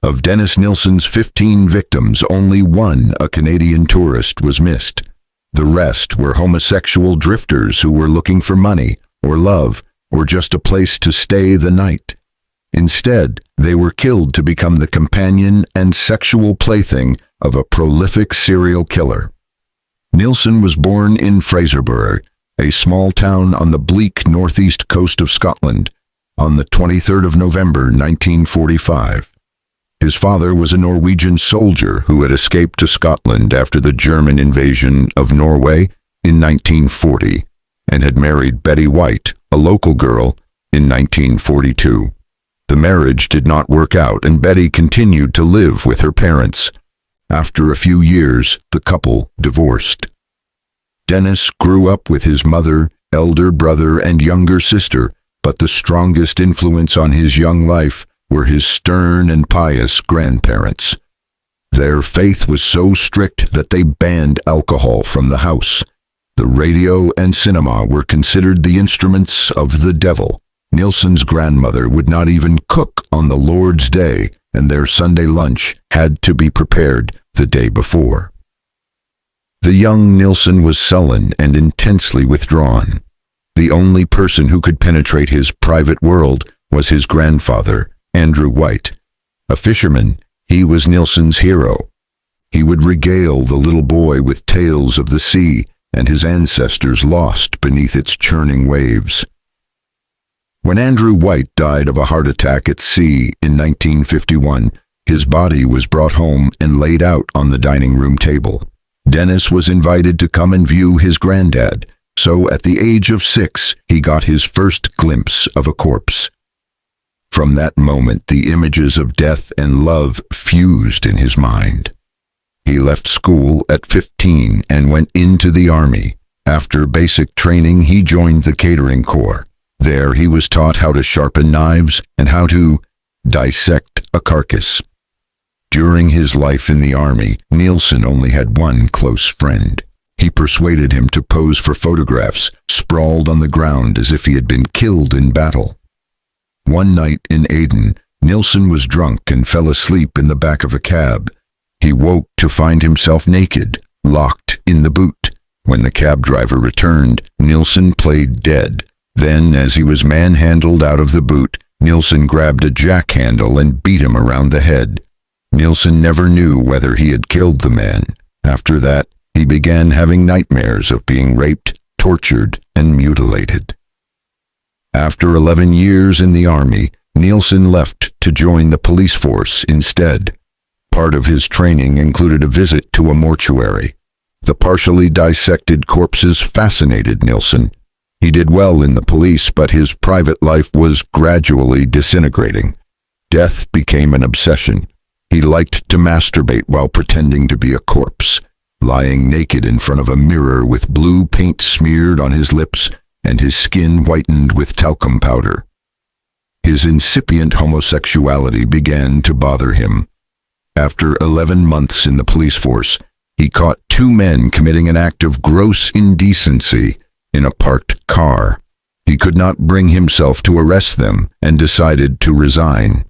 Of Dennis Nilsen's 15 victims, only one, a Canadian tourist, was missed. The rest were homosexual drifters who were looking for money, or love, or just a place to stay the night. Instead, they were killed to become the companion and sexual plaything of a prolific serial killer. Nilsen was born in Fraserburgh, a small town on the bleak northeast coast of Scotland, on the 23rd of November 1945. His father was a Norwegian soldier who had escaped to Scotland after the German invasion of Norway in 1940 and had married Betty White, a local girl, in 1942. The marriage did not work out and Betty continued to live with her parents. After a few years, the couple divorced. Dennis grew up with his mother, elder brother, and younger sister, but the strongest influence on his young life were his stern and pious grandparents. Their faith was so strict that they banned alcohol from the house. The radio and cinema were considered the instruments of the devil. Nilsen's grandmother would not even cook on the Lord's Day, and their Sunday lunch had to be prepared the day before. The young Nilsen was sullen and intensely withdrawn. The only person who could penetrate his private world was his grandfather, Andrew White. A fisherman, he was Nilsen's hero. He would regale the little boy with tales of the sea and his ancestors lost beneath its churning waves. When Andrew White died of a heart attack at sea in 1951, his body was brought home and laid out on the dining room table. Dennis was invited to come and view his granddad, so at the age of 6, he got his first glimpse of a corpse. From that moment, the images of death and love fused in his mind. He left school at 15 and went into the army. After basic training, he joined the catering corps. There, he was taught how to sharpen knives and how to dissect a carcass. During his life in the army, Nilsen only had one close friend. He persuaded him to pose for photographs, sprawled on the ground as if he had been killed in battle. One night in Aden, Nilsen was drunk and fell asleep in the back of a cab. He woke to find himself naked, locked in the boot. When the cab driver returned, Nilsen played dead. Then, as he was manhandled out of the boot, Nilsen grabbed a jack-handle and beat him around the head. Nilsen never knew whether he had killed the man. After that, he began having nightmares of being raped, tortured, and mutilated. After 11 years in the army, Nilsen left to join the police force instead. Part of his training included a visit to a mortuary. The partially dissected corpses fascinated Nilsen. He did well in the police, but his private life was gradually disintegrating. Death became an obsession. He liked to masturbate while pretending to be a corpse, lying naked in front of a mirror with blue paint smeared on his lips and his skin whitened with talcum powder. His incipient homosexuality began to bother him. After 11 months in the police force, he caught 2 men committing an act of gross indecency in a parked car. He could not bring himself to arrest them and decided to resign.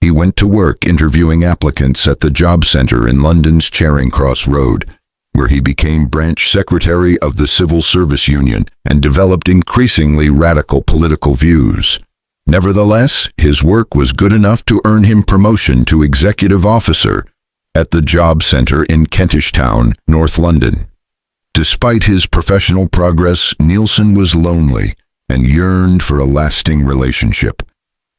He went to work interviewing applicants at the job centre in London's Charing Cross Road, where he became branch secretary of the Civil Service Union and developed increasingly radical political views. Nevertheless, his work was good enough to earn him promotion to executive officer at the job centre in Kentish Town, North London. Despite his professional progress, Nilsen was lonely and yearned for a lasting relationship.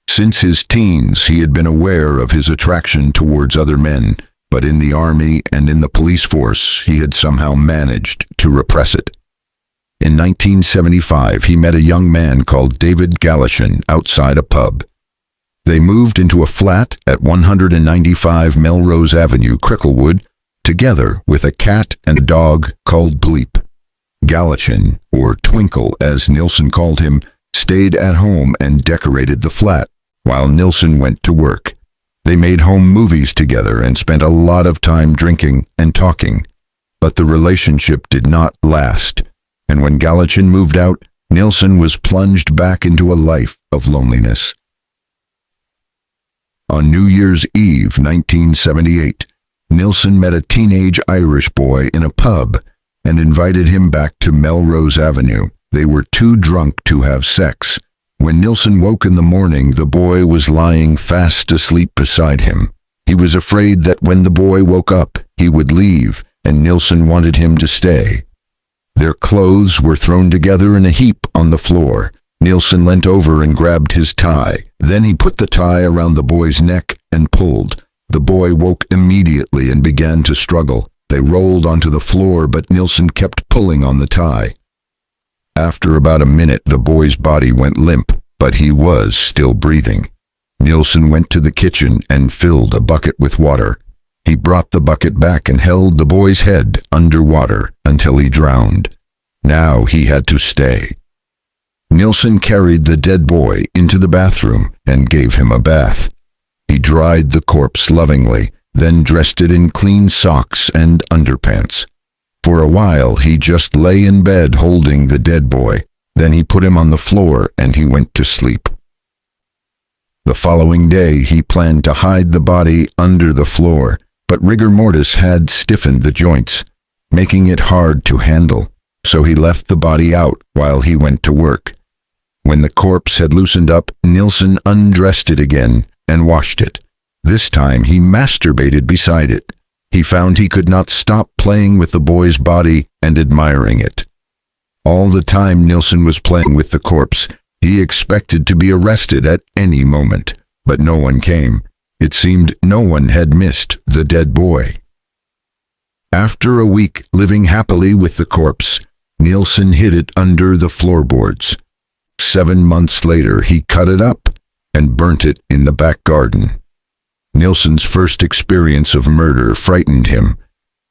Since his teens, he had been aware of his attraction towards other men, but in the army and in the police force, he had somehow managed to repress it. In 1975, he met a young man called David Galashan outside a pub. They moved into a flat at 195 Melrose Avenue, Cricklewood, together with a cat and a dog called Bleep. Galashan, or Twinkle as Nilsen called him, stayed at home and decorated the flat, while Nilsen went to work. They made home movies together and spent a lot of time drinking and talking. But the relationship did not last, and when Galashan moved out, Nilsen was plunged back into a life of loneliness. On New Year's Eve, 1978, NILSEN met a teenage Irish boy in a pub and invited him back to Melrose Avenue. They were too drunk to have sex. When NILSEN woke in the morning, the boy was lying fast asleep beside him. He was afraid that when the boy woke up, he would leave, and NILSEN wanted him to stay. Their clothes were thrown together in a heap on the floor. NILSEN leant over and grabbed his tie. Then he put the tie around the boy's neck and pulled. The boy woke immediately and began to struggle. They rolled onto the floor, but NILSEN kept pulling on the tie. After about a minute, the boy's body went limp, but he was still breathing. NILSEN went to the kitchen and filled a bucket with water. He brought the bucket back and held the boy's head under water until he drowned. Now he had to stay. NILSEN carried the dead boy into the bathroom and gave him a bath. He dried the corpse lovingly, then dressed it in clean socks and underpants. For a while, he just lay in bed holding the dead boy. Then he put him on the floor and he went to sleep. The following day, he planned to hide the body under the floor, but rigor mortis had stiffened the joints, making it hard to handle. So he left the body out while he went to work. When the corpse had loosened up, NILSEN undressed it again and washed it. This time he masturbated beside it. He found he could not stop playing with the boy's body and admiring it. All the time NILSEN was playing with the corpse, he expected to be arrested at any moment, but no one came. It seemed no one had missed the dead boy. After a week living happily with the corpse, NILSEN hid it under the floorboards. 7 months later, he cut it up and burnt it in the back garden. NILSEN's first experience of murder frightened him.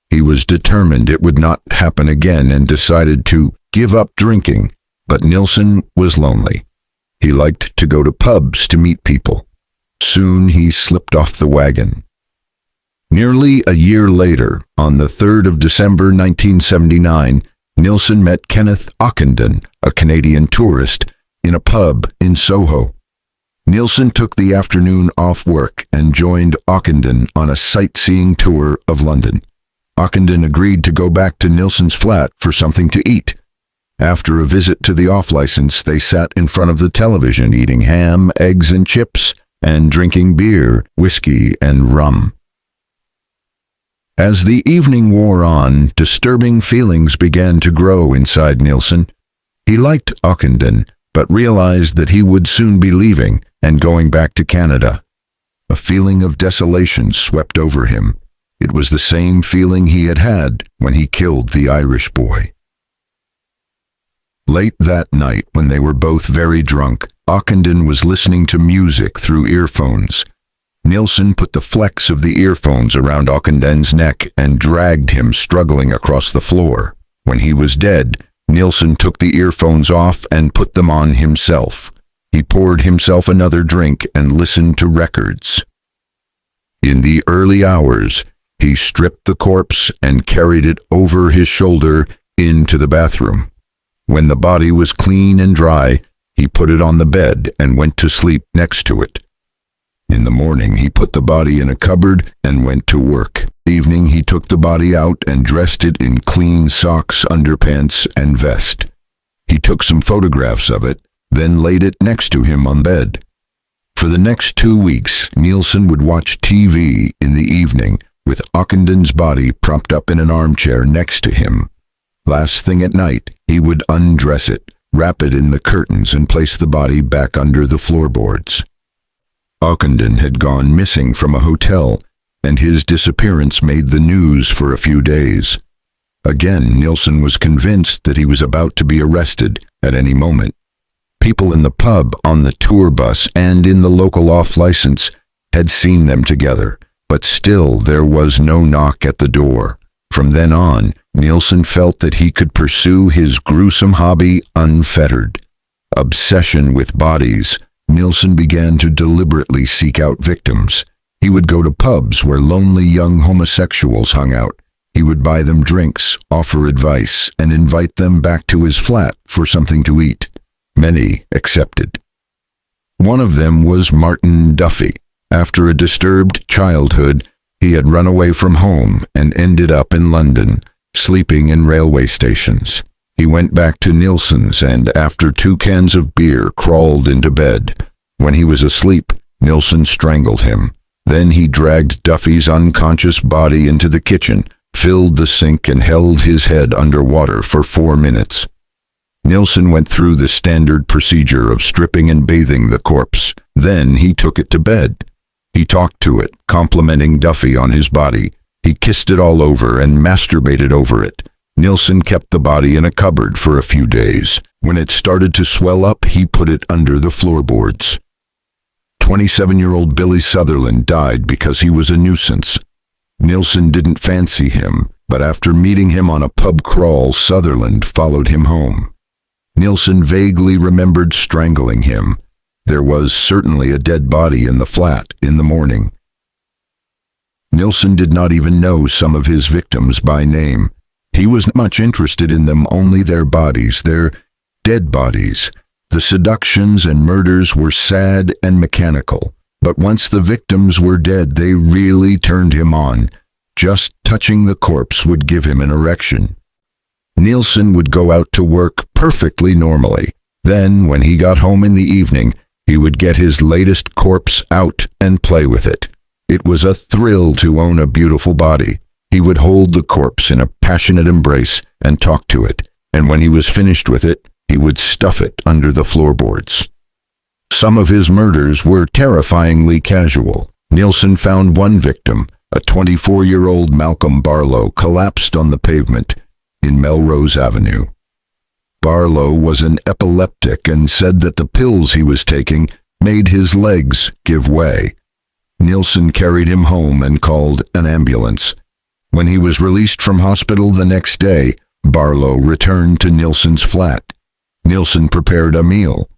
He was determined it would not happen again and decided to give up drinking, but NILSEN was lonely. He liked to go to pubs to meet people. Soon he slipped off the wagon. Nearly a year later, on the 3rd of December 1979, NILSEN met Kenneth Ockenden, a Canadian tourist, in a pub in Soho. NILSEN took the afternoon off work and joined Ockenden on a sightseeing tour of London. Ockenden agreed to go back to NILSEN's flat for something to eat. After a visit to the off-license, they sat in front of the television eating ham, eggs, and chips, and drinking beer, whiskey, and rum. As the evening wore on, disturbing feelings began to grow inside NILSEN. He liked Ockenden, but realized that he would soon be leaving and going back to Canada. A feeling of desolation swept over him. It was the same feeling he had had when he killed the Irish boy. Late that night, when they were both very drunk, Ockenden was listening to music through earphones. NILSEN put the flex of the earphones around Ockenden's neck and dragged him struggling across the floor. When he was dead, NILSEN took the earphones off and put them on himself. He poured himself another drink and listened to records. In the early hours, he stripped the corpse and carried it over his shoulder into the bathroom. When the body was clean and dry, he put it on the bed and went to sleep next to it. In the morning, he put the body in a cupboard and went to work. Evening, he took the body out and dressed it in clean socks, underpants, and vest. He took some photographs of it, then laid it next to him on bed. For the next 2 weeks, NILSEN would watch TV in the evening with Ockenden's body propped up in an armchair next to him. Last thing at night, he would undress it, wrap it in the curtains, and place the body back under the floorboards. Ockenden had gone missing from a hotel, and his disappearance made the news for a few days. Again, NILSEN was convinced that he was about to be arrested at any moment. People in the pub, on the tour bus, and in the local off-license had seen them together, but still there was no knock at the door. From then on, NILSEN felt that he could pursue his gruesome hobby unfettered. Obsession with bodies, NILSEN began to deliberately seek out victims. He would go to pubs where lonely young homosexuals hung out. He would buy them drinks, offer advice, and invite them back to his flat for something to eat. Many accepted. One of them was Martin Duffy. After a disturbed childhood, he had run away from home and ended up in London, sleeping in railway stations. He went back to NILSEN's and, after 2 cans of beer, crawled into bed. When he was asleep, NILSEN strangled him. Then he dragged Duffy's unconscious body into the kitchen, filled the sink, and held his head under water for 4 minutes. NILSEN went through the standard procedure of stripping and bathing the corpse. Then he took it to bed. He talked to it, complimenting Duffy on his body. He kissed it all over and masturbated over it. NILSEN kept the body in a cupboard for a few days. When it started to swell up, he put it under the floorboards. 27-year-old Billy Sutherland died because he was a nuisance. NILSEN didn't fancy him, but after meeting him on a pub crawl, Sutherland followed him home. NILSEN vaguely remembered strangling him. There was certainly a dead body in the flat in the morning. NILSEN did not even know some of his victims by name. He was much interested in them, only their bodies, their dead bodies. The seductions and murders were sad and mechanical, but once the victims were dead, they really turned him on. Just touching the corpse would give him an erection. NILSEN would go out to work perfectly normally. Then, when he got home in the evening, he would get his latest corpse out and play with it. It was a thrill to own a beautiful body. He would hold the corpse in a passionate embrace and talk to it, and when he was finished with it, he would stuff it under the floorboards. Some of his murders were terrifyingly casual. NILSEN found one victim, a 24-year-old Malcolm Barlow, collapsed on the pavement in Melrose Avenue. Barlow was an epileptic and said that the pills he was taking made his legs give way. NILSEN carried him home and called an ambulance. When he was released from hospital the next day, Barlow returned to NILSEN's flat. NILSEN prepared a meal.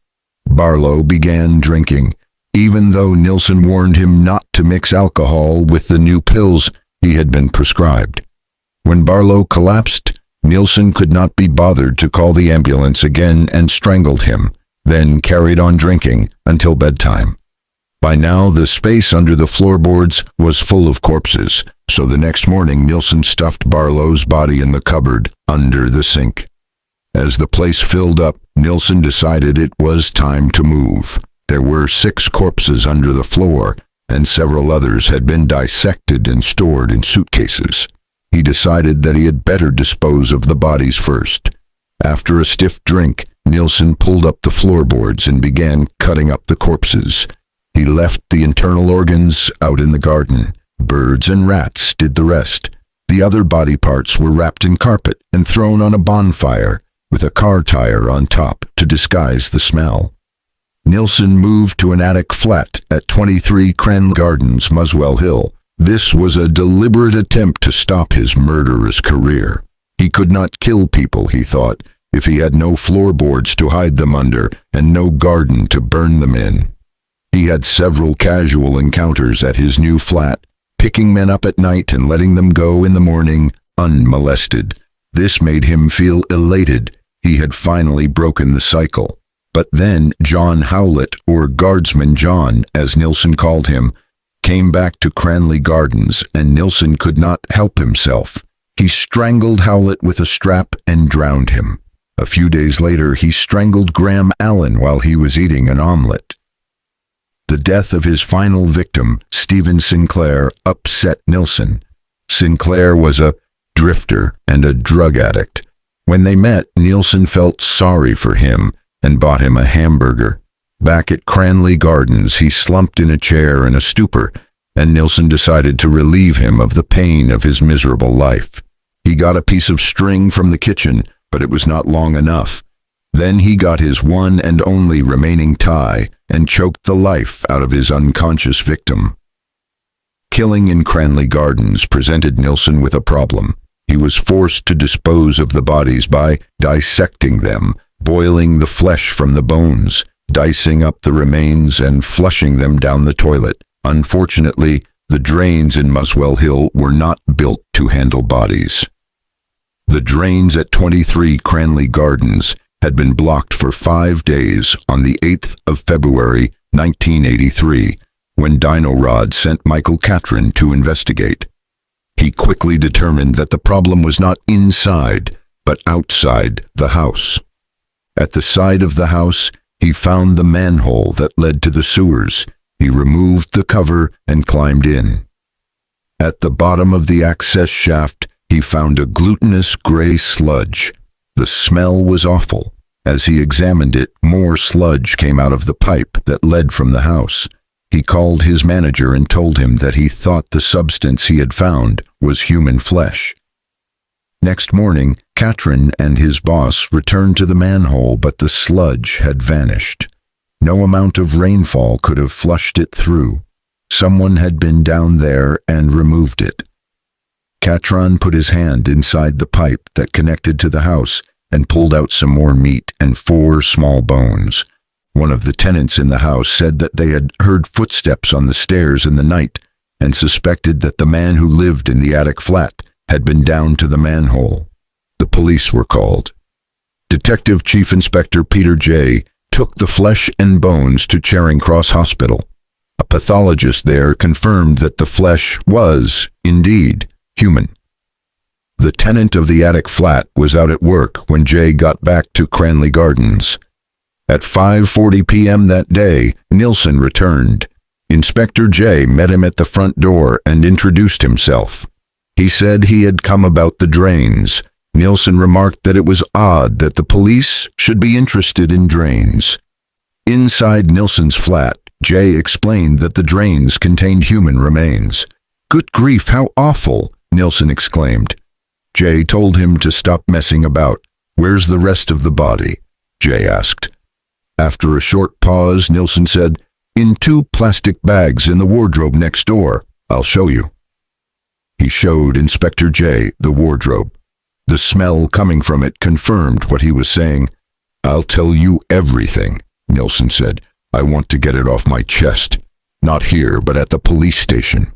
Barlow began drinking, even though NILSEN warned him not to mix alcohol with the new pills he had been prescribed. When Barlow collapsed, NILSEN could not be bothered to call the ambulance again and strangled him, then carried on drinking until bedtime. By now, the space under the floorboards was full of corpses, so the next morning NILSEN stuffed Barlow's body in the cupboard under the sink. As the place filled up, NILSEN decided it was time to move. There were 6 corpses under the floor, and several others had been dissected and stored in suitcases. He decided that he had better dispose of the bodies first. After a stiff drink, NILSEN pulled up the floorboards and began cutting up the corpses. He left the internal organs out in the garden. Birds and rats did the rest. The other body parts were wrapped in carpet and thrown on a bonfire, with a car tire on top to disguise the smell. NILSEN moved to an attic flat at 23 Cranley Gardens, Muswell Hill. This was a deliberate attempt to stop his murderous career. He could not kill people, he thought, if he had no floorboards to hide them under and no garden to burn them in. He had several casual encounters at his new flat, picking men up at night and letting them go in the morning unmolested. This made him feel elated. He had finally broken the cycle. But then John Howlett, or Guardsman John, as NILSEN called him, came back to Cranley Gardens, and NILSEN could not help himself. He strangled Howlett with a strap and drowned him. A few days later, he strangled Graham Allen while he was eating an omelet. The death of his final victim, Stephen Sinclair, upset NILSEN. Sinclair was a drifter and a drug addict. When they met, NILSEN felt sorry for him and bought him a hamburger. Back at Cranley Gardens, he slumped in a chair in a stupor, and NILSEN decided to relieve him of the pain of his miserable life. He got a piece of string from the kitchen, but it was not long enough. Then he got his one and only remaining tie and choked the life out of his unconscious victim. Killing in Cranley Gardens presented NILSEN with a problem. He was forced to dispose of the bodies by dissecting them, boiling the flesh from the bones, dicing up the remains, and flushing them down the toilet. Unfortunately, the drains in Muswell Hill were not built to handle bodies. The drains at 23 Cranley Gardens had been blocked for 5 days on the 8th of February, 1983. when Dino Rod sent Michael Catron to investigate. He quickly determined that the problem was not inside, but outside the house. At the side of the house, he found the manhole that led to the sewers. He removed the cover and climbed in. At the bottom of the access shaft, he found a glutinous gray sludge. The smell was awful. As he examined it, more sludge came out of the pipe that led from the house. He called his manager and told him that he thought the substance he had found was human flesh. Next morning, Catron and his boss returned to the manhole, but the sludge had vanished. No amount of rainfall could have flushed it through. Someone had been down there and removed it. Catron put his hand inside the pipe that connected to the house and pulled out some more meat and 4 small bones. One of the tenants in the house said that they had heard footsteps on the stairs in the night and suspected that the man who lived in the attic flat had been down to the manhole. The police were called. Detective Chief Inspector Peter J. took the flesh and bones to Charing Cross Hospital. A pathologist there confirmed that the flesh was, indeed, human. The tenant of the attic flat was out at work when Jay got back to Cranley Gardens. At 5:40 p.m. that day, NILSEN returned. Inspector J met him at the front door and introduced himself. He said he had come about the drains. NILSEN remarked that it was odd that the police should be interested in drains. Inside NILSEN's flat, Jay explained that the drains contained human remains. "Good grief, how awful!" NILSEN exclaimed. Jay told him to stop messing about. "Where's the rest of the body?" Jay asked. After a short pause, NILSEN said, "In 2 plastic bags in the wardrobe next door. I'll show you." He showed Inspector J the wardrobe. The smell coming from it confirmed what he was saying. "I'll tell you everything," NILSEN said. "I want to get it off my chest. Not here, but at the police station."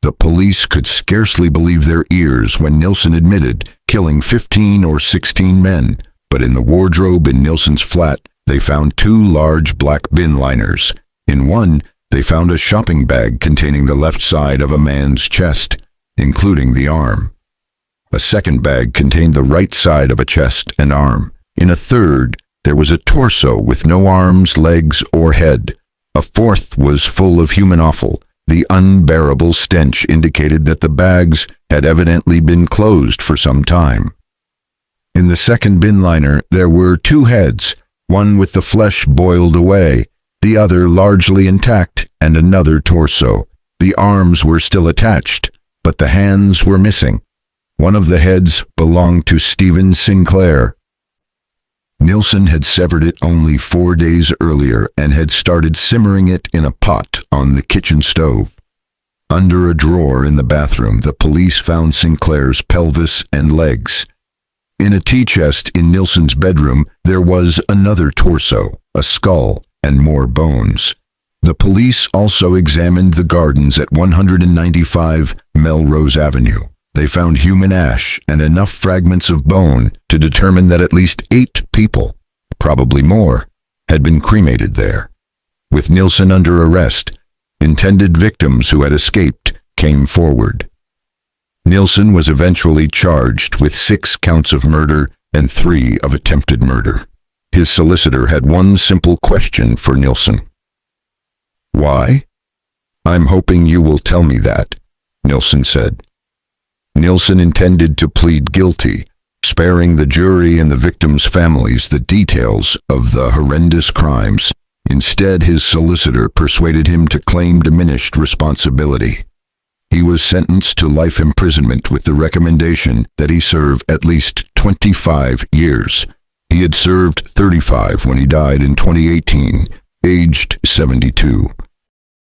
The police could scarcely believe their ears when NILSEN admitted killing 15 or 16 men. But in the wardrobe in NILSEN's flat, they found 2 large black bin liners. In one, they found a shopping bag containing the left side of a man's chest, including the arm. A second bag contained the right side of a chest and arm. In a third, there was a torso with no arms, legs, or head. A fourth was full of human offal. The unbearable stench indicated that the bags had evidently been closed for some time. In the second bin liner, there were 2 heads, one with the flesh boiled away, the other largely intact, and another torso. The arms were still attached, but the hands were missing. One of the heads belonged to Stephen Sinclair. NILSEN had severed it only 4 days earlier and had started simmering it in a pot on the kitchen stove. Under a drawer in the bathroom, the police found Sinclair's pelvis and legs. In a tea chest in NILSEN's bedroom, there was another torso, a skull, and more bones. The police also examined the gardens at 195 Melrose Avenue. They found human ash and enough fragments of bone to determine that at least 8 people, probably more, had been cremated there. With NILSEN under arrest, intended victims who had escaped came forward. NILSEN was eventually charged with 6 counts of murder and 3 of attempted murder. His solicitor had one simple question for NILSEN. "Why?" "I'm hoping you will tell me that," NILSEN said. NILSEN intended to plead guilty, sparing the jury and the victims' families the details of the horrendous crimes. Instead, his solicitor persuaded him to claim diminished responsibility. He was sentenced to life imprisonment with the recommendation that he serve at least 25 years. He had served 35 when he died in 2018, aged 72.